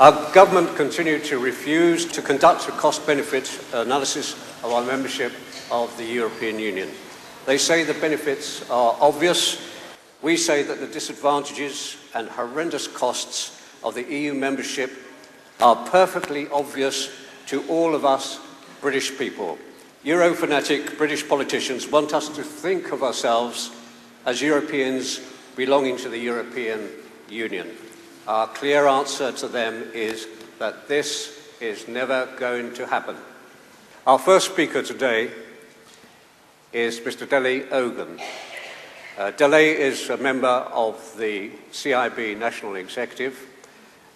Our government continued to refuse to conduct a cost-benefit analysis of our membership of the European Union. They say the benefits are obvious. We say that the disadvantages and horrendous costs of the EU membership are perfectly obvious to all of us British people. Euro-fanatic British politicians want us to think of ourselves as Europeans belonging to the European Union. Our clear answer to them is that this is never going to happen. Our first speaker today is Mr. DELE OGUN. DELE is a member of the CIB National Executive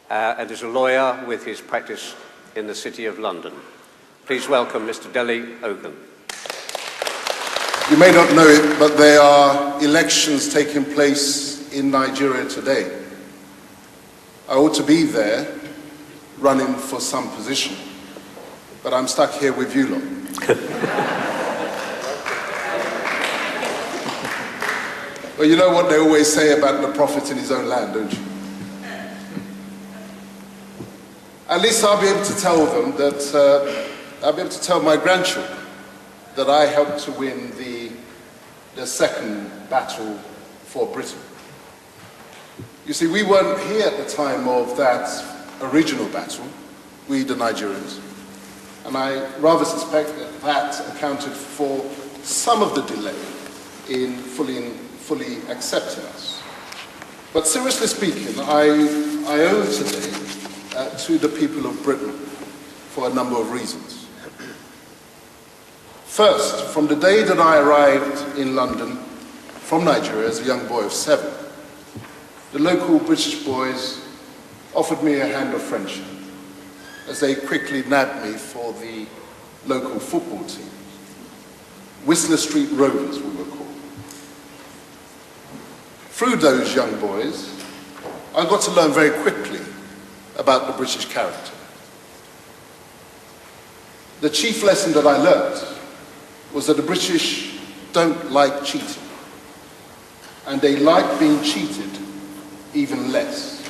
and is a lawyer with his practice in the City of London. Please welcome Mr. DELE OGUN. You may not know it, but there are elections taking place in Nigeria today. I ought to be there running for some position, but I'm stuck here with you lot. Well, you know what they always say about the prophet in his own land, don't you? At least I'll be able to tell them that, I'll be able to tell my grandchildren that I helped to win the second battle for Britain. You see, we weren't here at the time of that original battle, we the Nigerians, and I rather suspect that that accounted for some of the delay in fully accepting us. But seriously speaking, I owe today to the people of Britain for a number of reasons. First, from the day that I arrived in London from Nigeria as a young boy of 7, the local British boys offered me a hand of friendship as they quickly nabbed me for the local football team. Whistler Street Rovers, we were called. Through those young boys, I got to learn very quickly about the British character. The chief lesson that I learned was that the British don't like cheating, and they like being cheated even less.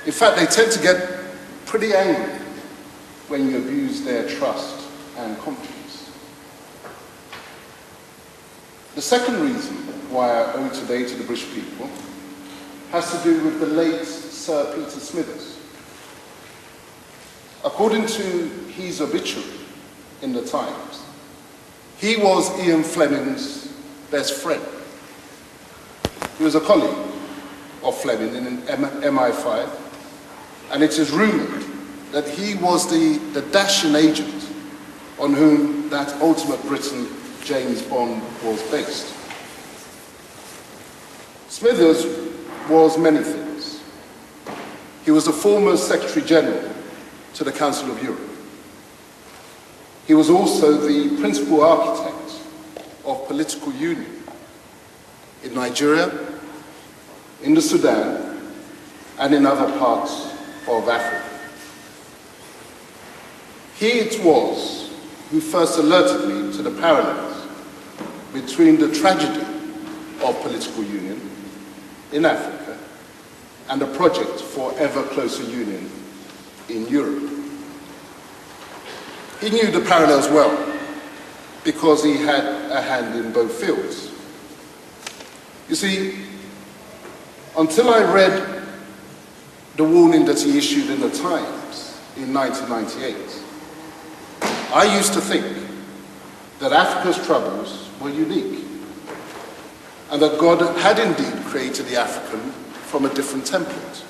In fact, they tend to get pretty angry when you abuse their trust and confidence. The second reason why I owe today to the British people has to do with the late Sir Peter Smithers. According to his obituary in the Times, he was Ian Fleming's best friend. He was a colleague of Fleming in MI5, and it is rumoured that he was the dashing agent on whom that ultimate Briton, James Bond, was based. Smithers was many things. He was the former Secretary General to the Council of Europe. He was also the principal architect of political union in Nigeria, in the Sudan, and in other parts of Africa. He it was who first alerted me to the parallels between the tragedy of political union in Africa and the project for ever closer union in Europe. He knew the parallels well because he had a hand in both fields. You see, until I read the warning that he issued in the Times in 1998, I used to think that Africa's troubles were unique and that God had indeed created the African from a different template.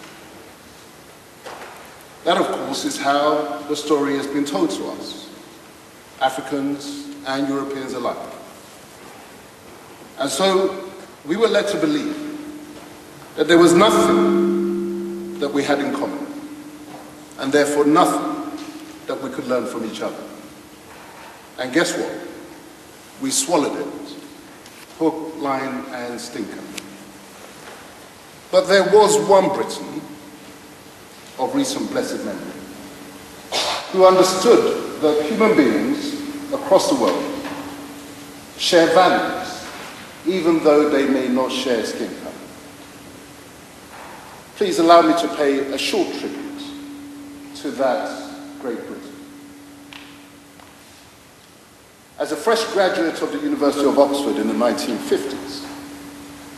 That, of course, is how the story has been told to us, Africans and Europeans alike. And so we were led to believe that there was nothing that we had in common, and therefore nothing that we could learn from each other. And guess what? We swallowed it, hook, line, and sinker. But there was one Briton of recent blessed memory who understood that human beings across the world share values, even though they may not share skin color. please allow me to pay a short tribute to that great Britain. As a fresh graduate of the University of Oxford in the 1950s,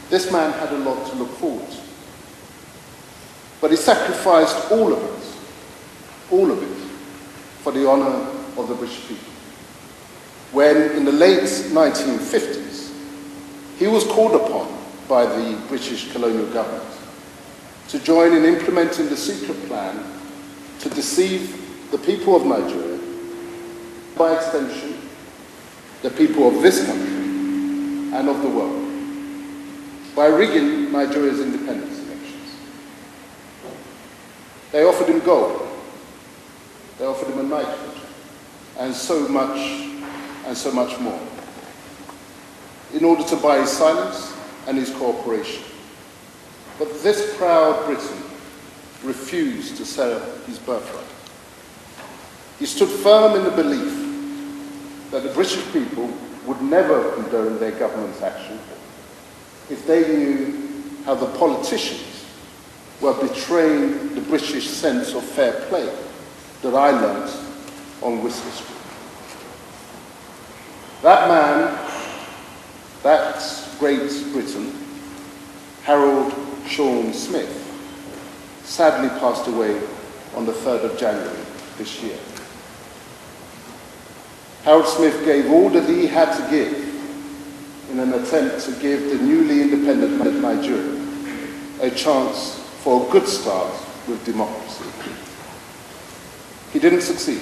this man had a lot to look forward to. But he sacrificed all of it, for the honour of the British people. When, in the late 1950s, he was called upon by the British colonial government to join in implementing the secret plan to deceive the people of Nigeria, by extension, the people of this country and of the world, by rigging Nigeria's independence elections. They offered him gold, they offered him a knighthood, and so much more, in order to buy his silence and his cooperation. But this proud Briton refused to sell his birthright. He stood firm in the belief that the British people would never condone their government's action if they knew how the politicians were betraying the British sense of fair play that I learnt on Whistler Street. That man, that great Briton, Harold Sean Smith, sadly passed away on the 3rd of January this year. Harold Smith gave all that he had to give in an attempt to give the newly independent Nigeria a chance for a good start with democracy. He didn't succeed,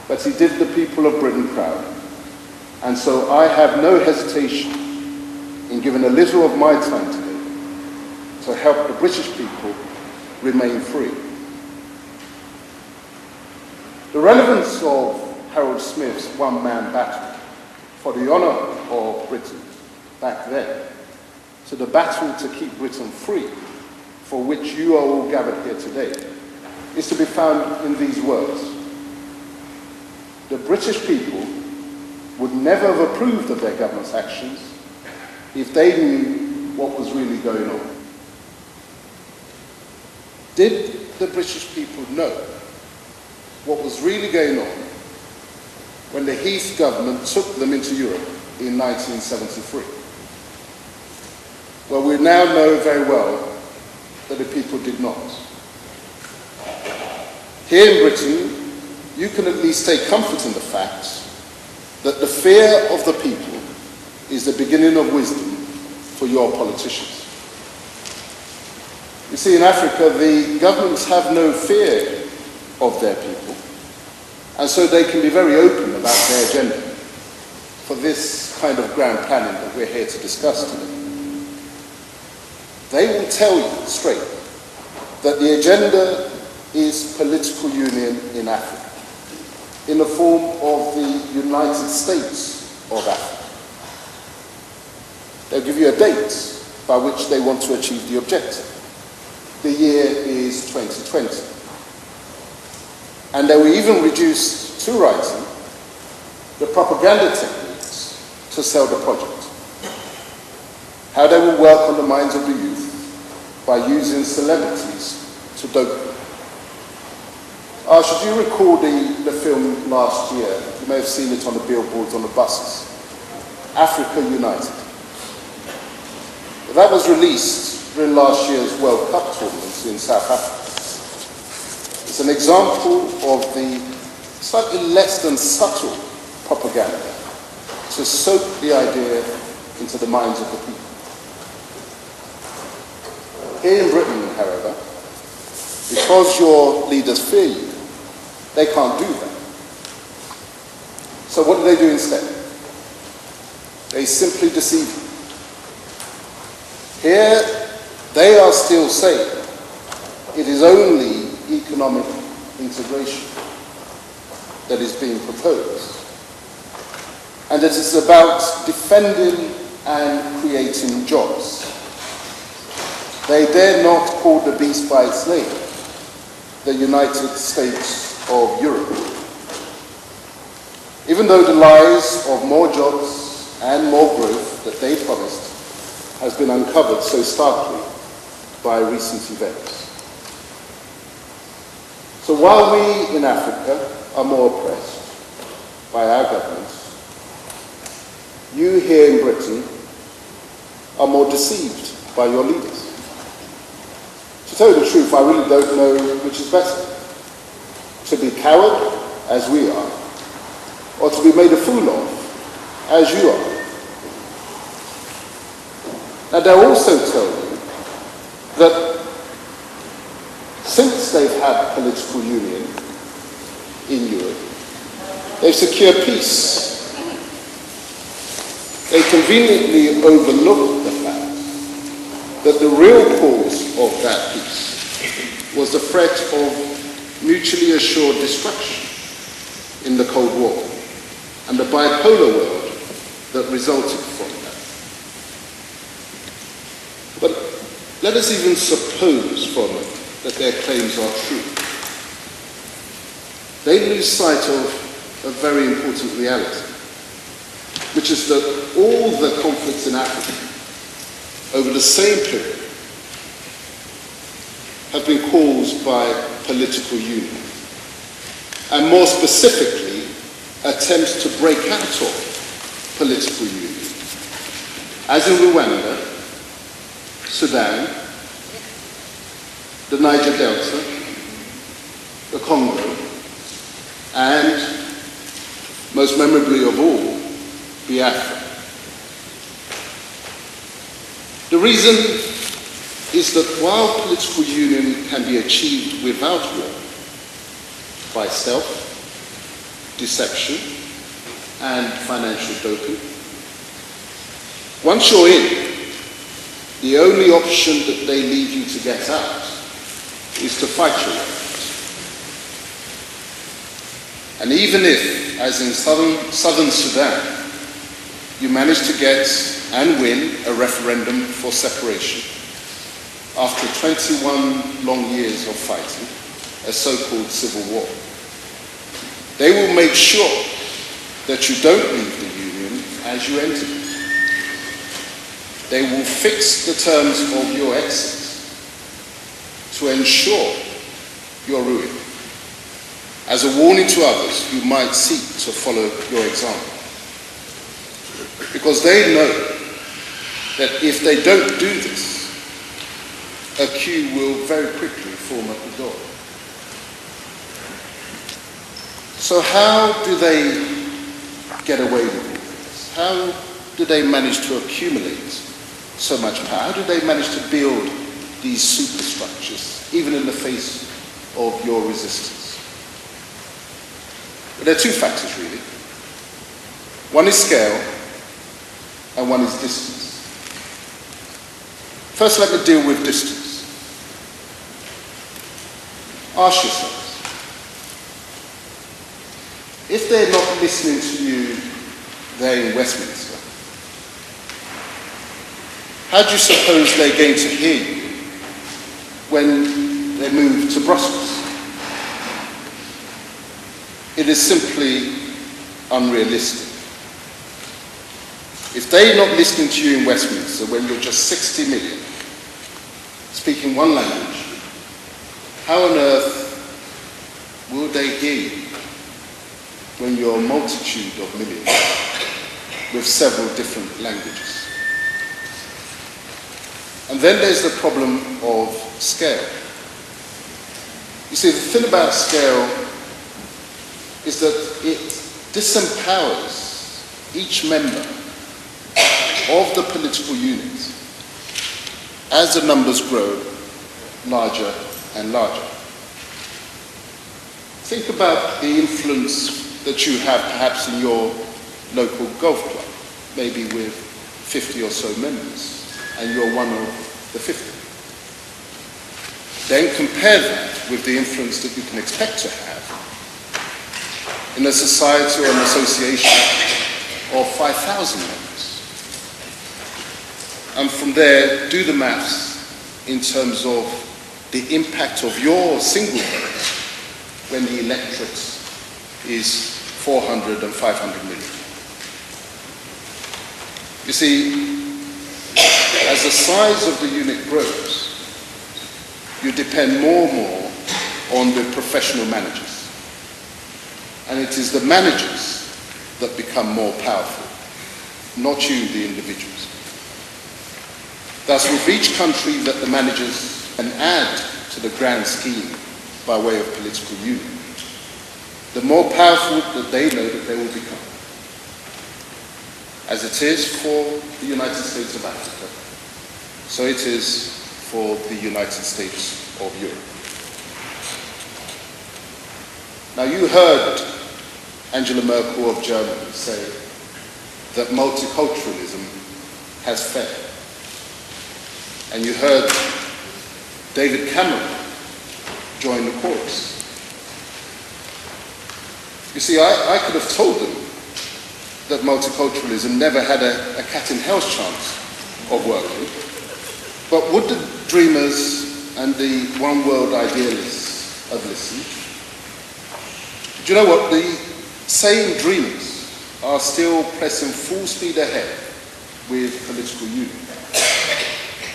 but he did the people of Britain proud. And so I have no hesitation in giving a little of my time today to help the British people remain free. The relevance of Harold Smith's one-man battle for the honour of Britain back then to the battle to keep Britain free, for which you are all gathered here today, is to be found in these words. The British people would never have approved of their government's actions if they knew what was really going on. Did the British people know what was really going on when the Heath government took them into Europe in 1973? Well, we now know very well that the people did not. Here in Britain, you can at least take comfort in the fact that the fear of the people is the beginning of wisdom for your politicians. You see, in Africa, the governments have no fear of their people, and so they can be very open about their agenda for this kind of grand planning that we're here to discuss today. They will tell you straight that the agenda is political union in Africa, in the form of the United States of Africa. They'll give you a date by which they want to achieve the objective. The year is 2020. And they will even reduce to writing the propaganda techniques to sell the project. How they will work on the minds of the youth by using celebrities to dope them. Should you recall the film last year? You may have seen it on the billboards on the buses. Africa United. That was released during last year's World Cup tournament in South Africa. It's an example of the slightly less than subtle propaganda to soak the idea into the minds of the people. Here in Britain, however, because your leaders fear you, they can't do that. So what do they do instead? They simply deceive you. Here, they are still saying it is only economic integration that is being proposed, and it is about defending and creating jobs. They dare not call the beast by its name, the United States of Europe. Even though the lies of more jobs and more growth that they promised has been uncovered so starkly, by recent events. So while we in Africa are more oppressed by our governments, you here in Britain are more deceived by your leaders. To tell you the truth, I really don't know which is better. To be cowed, as we are, or to be made a fool of, as you are. Now they'll also tell you that since they've had political union in Europe, they've secured peace. They conveniently overlook the fact that the real cause of that peace was the threat of mutually assured destruction in the Cold War and the bipolar world that resulted from that. But let us even suppose for a moment that their claims are true. They lose sight of a very important reality, which is that all the conflicts in Africa over the same period have been caused by political union, and more specifically, attempts to break out of political union, as in Rwanda, Sudan, the Niger Delta, the Congo, and, most memorably of all, Biafra. The reason is that while political union can be achieved without war, by stealth, deception, and financial doping, once you're in, the only option that they leave you to get out is to fight your way out. And even if, as in southern Sudan, you manage to get and win a referendum for separation after 21 long years of fighting, a so-called civil war, they will make sure that you don't leave the union as you entered it. They will fix the terms of your exit to ensure your ruin, as a warning to others who might seek to follow your example. Because they know that if they don't do this, a queue will very quickly form at the door. So how do they get away with all this? How do they manage to accumulate so much power? How do they manage to build these superstructures, even in the face of your resistance? But there are two factors, really. One is scale, and one is distance. First, let me deal with distance. Ask yourselves, if they're not listening to you there in Westminster, how do you suppose they're going to hear you when they move to Brussels? It is simply unrealistic. If they're not listening to you in Westminster when you're just 60 million, speaking one language, how on earth will they hear you when you're a multitude of millions with several different languages? And then there's the problem of scale. You see, the thing about scale is that it disempowers each member of the political unit as the numbers grow larger and larger. Think about the influence that you have perhaps in your local golf club, maybe with 50 or so members, and you're one of the 50. Then compare that with the influence that you can expect to have in a society or an association of 5,000 members. And from there, do the maths in terms of the impact of your single vote when the electorate is 400 and 500 million. You see, as the size of the unit grows, you depend more and more on the professional managers. And it is the managers that become more powerful, not you, the individuals. Thus, with each country that the managers can add to the grand scheme by way of political union, the more powerful that they know that they will become. As it is for the United States of Africa, so it is for the United States of Europe. Now, you heard Angela Merkel of Germany say that multiculturalism has failed. And you heard David Cameron join the chorus. You see, I could have told them that multiculturalism never had a cat in hell's chance of working. But would the dreamers and the one world idealists have listened? Do you know what? The same dreamers are still pressing full speed ahead with political union.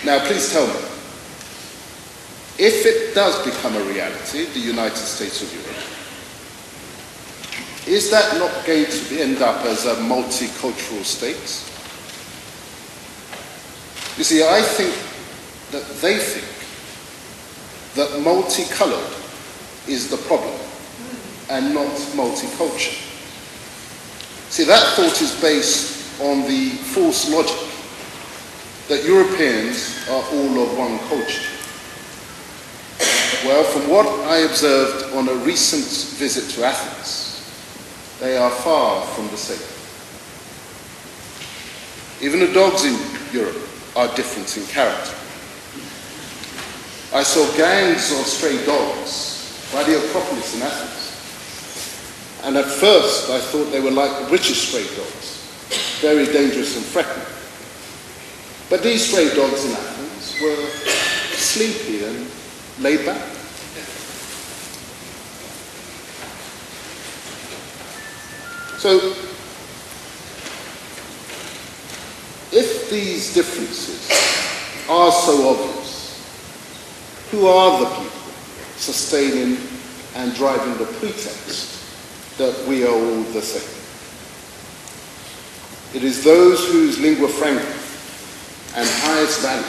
Now, please tell me, if it does become a reality, the United States of Europe, is that not going to end up as a multicultural state? You see, I think that they think that multicolored is the problem and not multicultural. See, that thought is based on the false logic that Europeans are all of one culture. Well, from what I observed on a recent visit to Athens, they are far from the same. Even the dogs in Europe are different in character. I saw gangs of stray dogs by the Acropolis in Athens. And at first I thought they were like the British stray dogs, very dangerous and threatening. But these stray dogs in Athens were sleepy and laid back. So, if these differences are so obvious, who are the people sustaining and driving the pretext that we are all the same? It is those whose lingua franca and highest value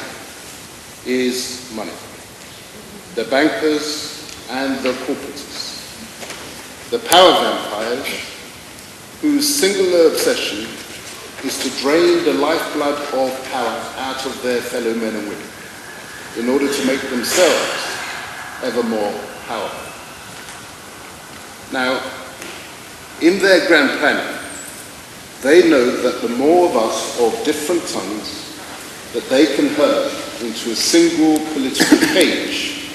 is money. The bankers and the corporatists. The power vampires whose singular obsession is to drain the lifeblood of power out of their fellow men and women in order to make themselves ever more powerful. Now, in their grand planning, they know that the more of us of different tongues that they can herd into a single political cage,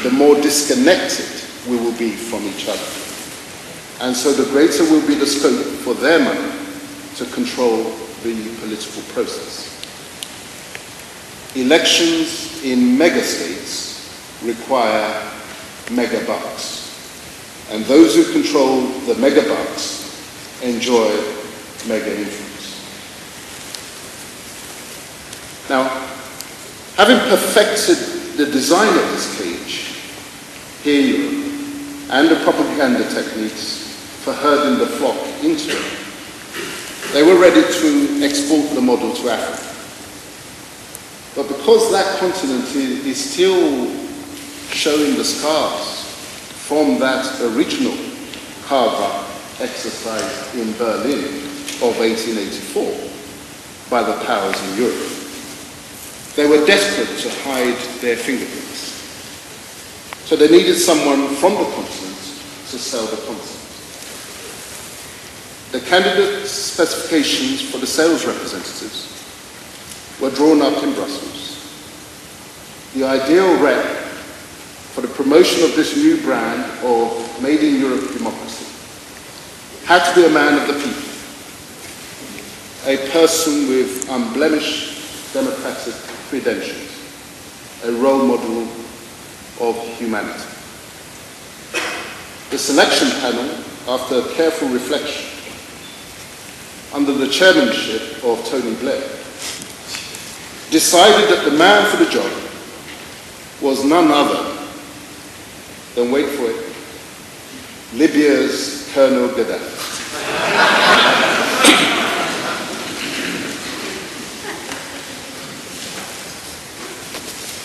the more disconnected we will be from each other. And so the greater will be the scope for their money to control the political process. Elections in mega-states require mega-bucks. And those who control the mega-bucks enjoy mega-influence. Now, having perfected the design of this cage here in Europe and the propaganda techniques for herding the flock into it, they were ready to export the model to Africa. But because that continent is still showing the scars from that original carve-up exercise in Berlin of 1884 by the powers in Europe, they were desperate to hide their fingerprints. So they needed someone from the continent to sell the continent. The candidate specifications for the sales representatives were drawn up in Brussels. The ideal rep for the promotion of this new brand of Made in Europe democracy had to be a man of the people, a person with unblemished democratic credentials, a role model of humanity. The selection panel, after careful reflection, under the chairmanship of Tony Blair, decided that the man for the job was none other than, wait for it, Libya's Colonel Gaddafi.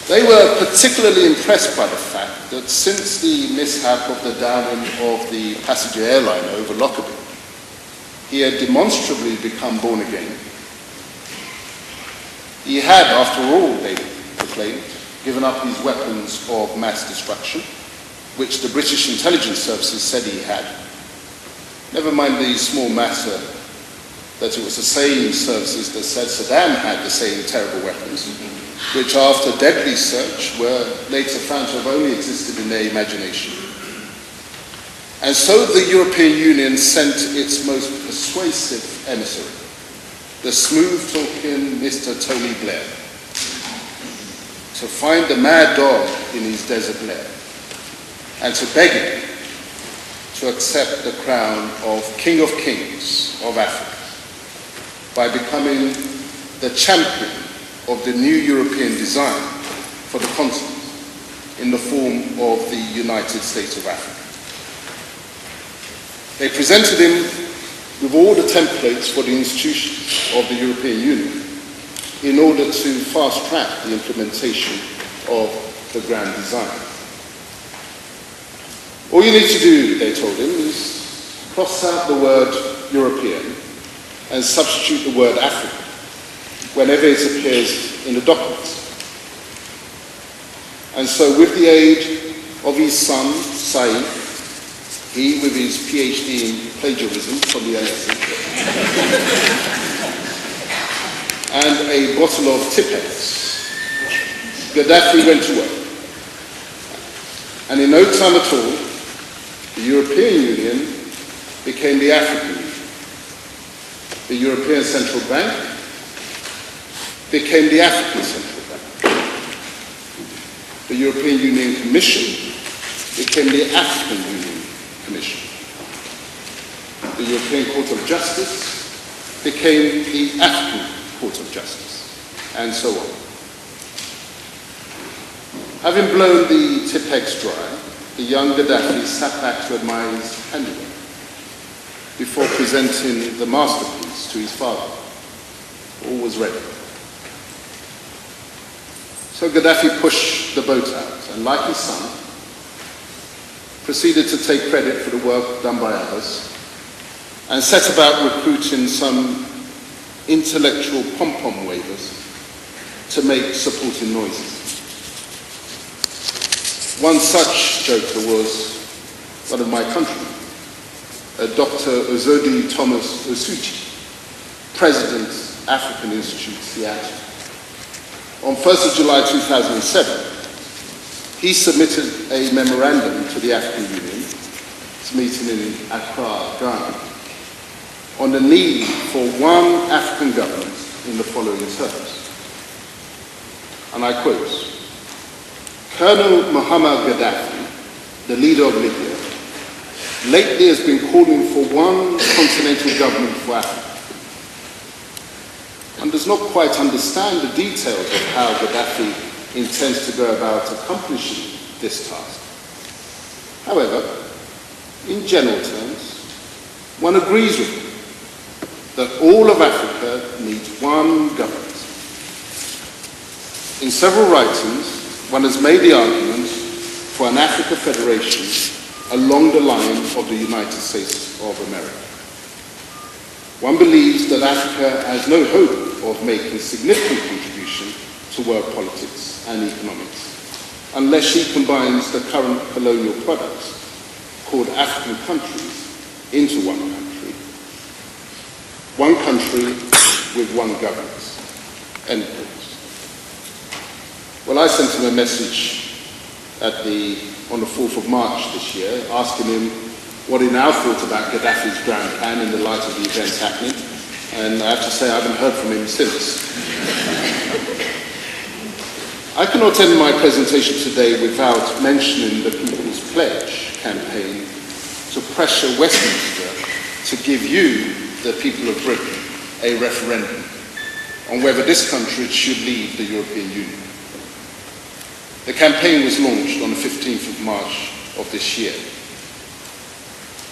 They were particularly impressed by the fact that since the mishap of the downing of the passenger airliner over Lockerbie, he had demonstrably become born again. He had, after all, they proclaimed, given up his weapons of mass destruction, which the British intelligence services said he had. Never mind the small matter that it was the same services that said Saddam had the same terrible weapons, which after deadly search were later found to have only existed in their imagination. And so the European Union sent its most persuasive emissary, the smooth-talking Mr. Tony Blair, to find the mad dog in his desert lair and to beg him to accept the crown of King of Kings of Africa by becoming the champion of the new European design for the continent in the form of the United States of Africa. They presented him with all the templates for the institutions of the European Union in order to fast-track the implementation of the grand design. All you need to do, they told him, is cross out the word European and substitute the word African whenever it appears in the documents. And so with the aid of his son, Saeed, he with his PhD in plagiarism from the LSE, and a bottle of Tipex, Gaddafi went to work. And in no time at all, the European Union became the African Union. The European Central Bank became the African Central Bank. The European Union Commission became the African Union Commission. The European Court of Justice became the African Court of Justice, and so on. Having blown the Tipex dry, the young Gaddafi sat back to admire his handiwork before presenting the masterpiece to his father. All was ready. So Gaddafi pushed the boat out and, like his son, proceeded to take credit for the work done by others and set about recruiting some intellectual pom-pom wavers to make supporting noises. One such joker was one of my countrymen, Dr. Uzodi Thomas Osuchi, President, African Institute, Seattle. On 1st of July 2007, he submitted a memorandum to the African Union, its meeting in Accra, Ghana, on the need for one African government in the following terms. And I quote, Colonel Muhammad Gaddafi, the leader of Libya, lately has been calling for one continental government for Africa and does not quite understand the details of how Gaddafi intends to go about accomplishing this task. However, in general terms, one agrees with him that all of Africa needs one government. In several writings, one has made the argument for an Africa Federation along the line of the United States of America. One believes that Africa has no hope of making significant contribution to world politics and economics unless she combines the current colonial products called African countries into one country with one government. End quote. Well, I sent him a message on the 4th of March this year, asking him what he now thought about Gaddafi's grand plan in the light of the events happening, and I have to say I haven't heard from him since. I cannot end my presentation today without mentioning the People's Pledge campaign to pressure Westminster to give you, the people of Britain, a referendum on whether this country should leave the European Union. The campaign was launched on the 15th of March of this year.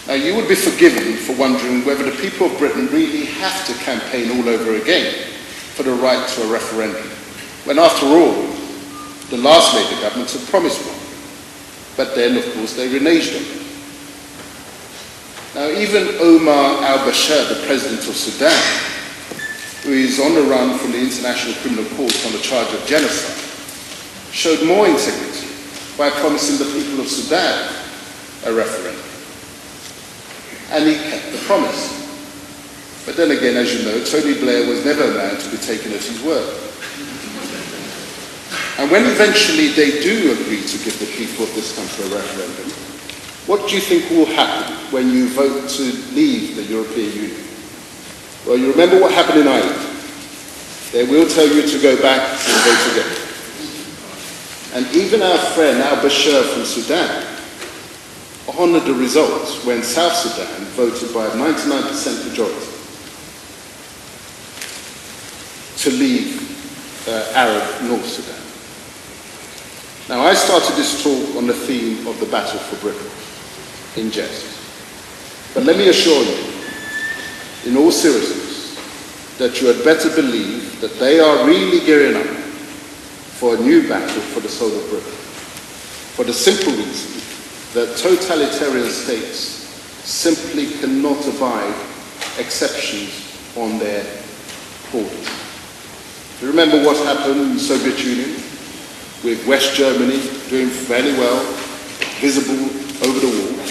Now, you would be forgiven for wondering whether the people of Britain really have to campaign all over again for the right to a referendum, when after all, the last Labour government had promised one. But then, of course, they reneged on it. Now, even Omar al-Bashir, the president of Sudan, who is on the run from the International Criminal Court on the charge of genocide, showed more integrity by promising the people of Sudan a referendum. And he kept the promise. But then again, as you know, Tony Blair was never a man to be taken at his word. And when eventually they do agree to give the people of this country a referendum, what do you think will happen when you vote to leave the European Union? Well, you remember what happened in Ireland. They will tell you to go back and vote again. And even our friend al-Bashir from Sudan honoured the results when South Sudan voted by a 99% majority to leave Arab North Sudan. Now, I started this talk on the theme of the battle for Britain, in jest. But let me assure you, in all seriousness, that you had better believe that they are really gearing up for a new battle for the soul of Britain, for the simple reason that totalitarian states simply cannot abide exceptions on their borders. Do you remember what happened in the Soviet Union, with West Germany doing fairly well, visible over the wall?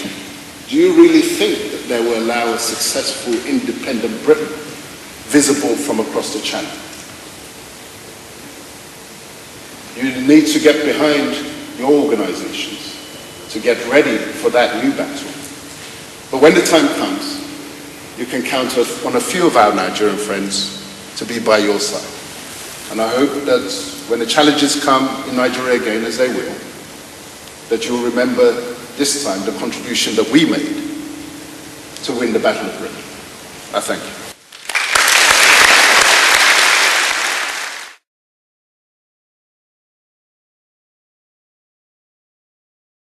Do you really think that they will allow a successful independent Britain visible from across the Channel? You need to get behind your organizations to get ready for that new battle. But when the time comes, you can count on a few of our Nigerian friends to be by your side. And I hope that when the challenges come in Nigeria again, as they will, that you will remember this time the contribution that we made to win the Battle of Britain. I thank you.